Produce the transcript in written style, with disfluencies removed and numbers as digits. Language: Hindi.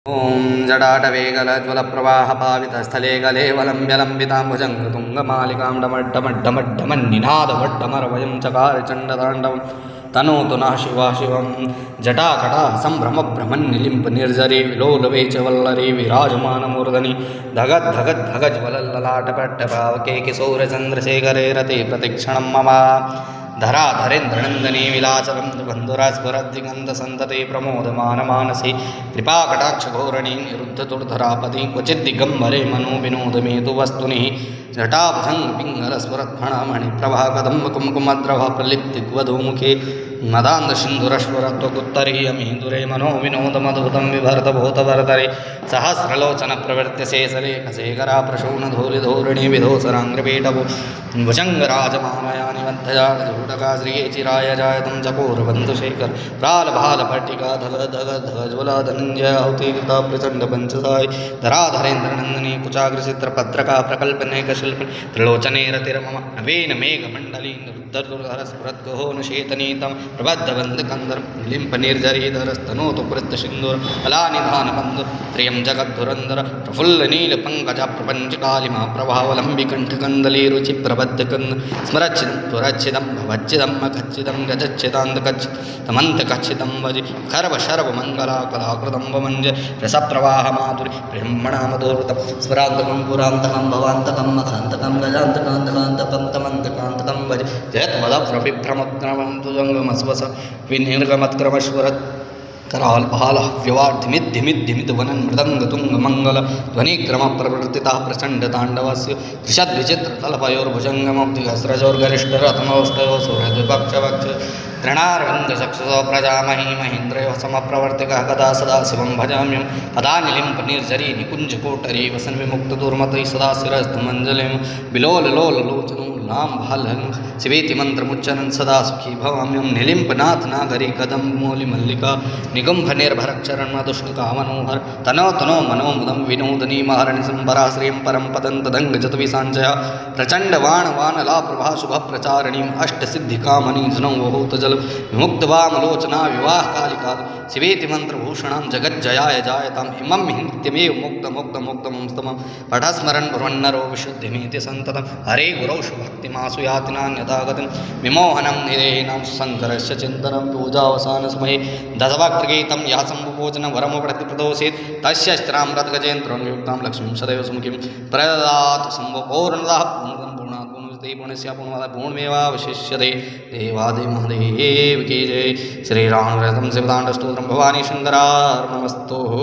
ॐ जडाटवेगलज्वलप्रवाहपावितस्थले गलेवलम्ब्यलम्बिताम्बुजङ्गतुङ्गमालिकां डमड्डमड्डमड्डमन्निनादवड्डमरवयं चकार चण्डताण्डवं तनोतु नः शिवा शिवं जटाकटाः सम्भ्रमभ्रमन्निलिम्पनिर्झरे विलोलवे च वल्लरे विराजमानमूर्धनि धगद्धगज्वलल्ललाटपट्टपावके किशोरचन्द्रशेखरे रते प्रतिक्षणं मम धराधरेन्द्रनन्दने विलासरं बन्धुरास्फुरद्दिगन्धसन्तते प्रमोदमानमानसे कृपाकटाक्षघोरणे निरुद्धतुर्धरापदे क्वचिद्दिगम्बरे मनोविनोदमेतु वस्तुनिः जटाभुजङ्गपिङ्गलस्फुरत्फणमणिप्रभा कदम्बकुङ्कुमद्रवः प्रलिप्तिग्वधूमुखे मदान्धसिन्धुरश्वरत्वकुत्तरीयमेन्दुरे मनोविनोदमद्भुतं बिभर्तभूतभरतरे सहस्रलोचनप्रवृत्त्यशेषलेखशेखरा प्रशूनधूलिधोरिणे विधोसराङ्ग्रपीठभू भुजङ्गराजमामया निबद्धजाजूटका श्रिये चिराय जायतं चकोरबन्धुशेखर प्रालभालपट्टिका धग धग धगज्वला धनञ्जयाहुतिकृता प्रचण्डपञ्चसाय धराधरेन्द्रनन्दने कुचाग्रचित्रपत्रका प्रकल्पनेकशिल्प त्रिलोचने रतिर्मम नवेन मेघमण्डली निरुद्धरस्फुरद्गहो नशेतनीतं प्रबद्धबन्धकन्दर लिम्पनिर्झरीधरस्तनोतु कृत्यसिन्दूर फलानिधानबन्धुर त्रियं जगद्धुरन्धर प्रफुल्लनीलपङ्कजा प्रपञ्चकालिमा प्रभावलम्बिकण्ठकन्दली रुचिप्रबद्धकन्द स्मरच्छिदं पुरच्छिदं भवच्छिदं मखच्छिदं गजच्छिदान्तकच्छिदमन्तकच्छिदं भजि खर्वशर्वमङ्गलाकलाकृतं वमञ्ज रसप्रवाहमाधुरि ब्रह्मणा मधुरतं स्मरान्तकं पुरान्तकं भवान्तकं मखान्तकं गजान्तकान्तकान्तकं तमन्तकान्तकं भज जयत्वदप्रविभ्रमक्रमं तुजङ्गमस्वस विनिर्गमत्क्रमश्वरत् कराल भाल व्यवार्धिमिद्धिमिद्धिमिद वनन मृदंग तुंग मंगल ध्वनिक्रम प्रवर्तिता प्रचंड तांडवस्य त्रिशद विचित्र तलपयोर्भुजंगमब्धिघस्रजोर्गरिष्ठ रत्नौष्टयो सुहृद्विपक्षवक्ष तृणारविंद चक्षुषो प्रजामही महेन्द्रयो समप्रवर्तिकः कदा सदा शिवं भजाम्यं पदानिलिम्प निर्झरी निकुञ्जकोटरी वसन विमुक्त दुर्मतैः सदा शिरस्तुमञ्जलिं बिलोललोललोचनो नाम भाल शिवेति मंत्रमुच्चरन् सदा सुखी भवाम्यं निलिम्पनाथ नागरी कदम मोलि मल्लिका निगुम्भ निर्भरक्षरण मधुष्णकामनोहर तनो तनो मनोमुदं विनोदनी महरणि संपराश्रियं परं पदं तदंग जतविसाञ्चया प्रचंड वाण वानला प्रभा शुभ प्रचारणीम् अष्टसिद्धिकामनी जनौ बहुत जल विमुक्तवामलोचना विवाह कालिका शिवेति मंत्रभूषणां जगज्जयाय जायताम् इमं नित्यमेव मुक्त मुक्त मुक्तमस्तमं पठस्मरन् ब्रह्मन्नरो विशुद्धिमेति सन्ततं हरे गुरौ भक्तिमासु याति नान्यथागतं विमोहनं निरेणां शङ्करस्य चिन्तनं पूजावसानसमये दशभक्तगीतं या सम्भोजनं वरमो प्रतिप्रदोषेत् तस्य स्त्राम्रतगजेन्द्रं युक्तां लक्ष्मीं सदैव सुमुखीं प्रददातु सम्भपूर्णतः पूर्णं पूर्णात् पूर्णस्ते पूर्णस्य पूर्णमादाय पूर्णमेवावशिष्यते देवादिमहादेव की जय श्रीरामव्रतं शिवताण्डवस्तोत्रं भवानी शङ्करार्णवस्तुः।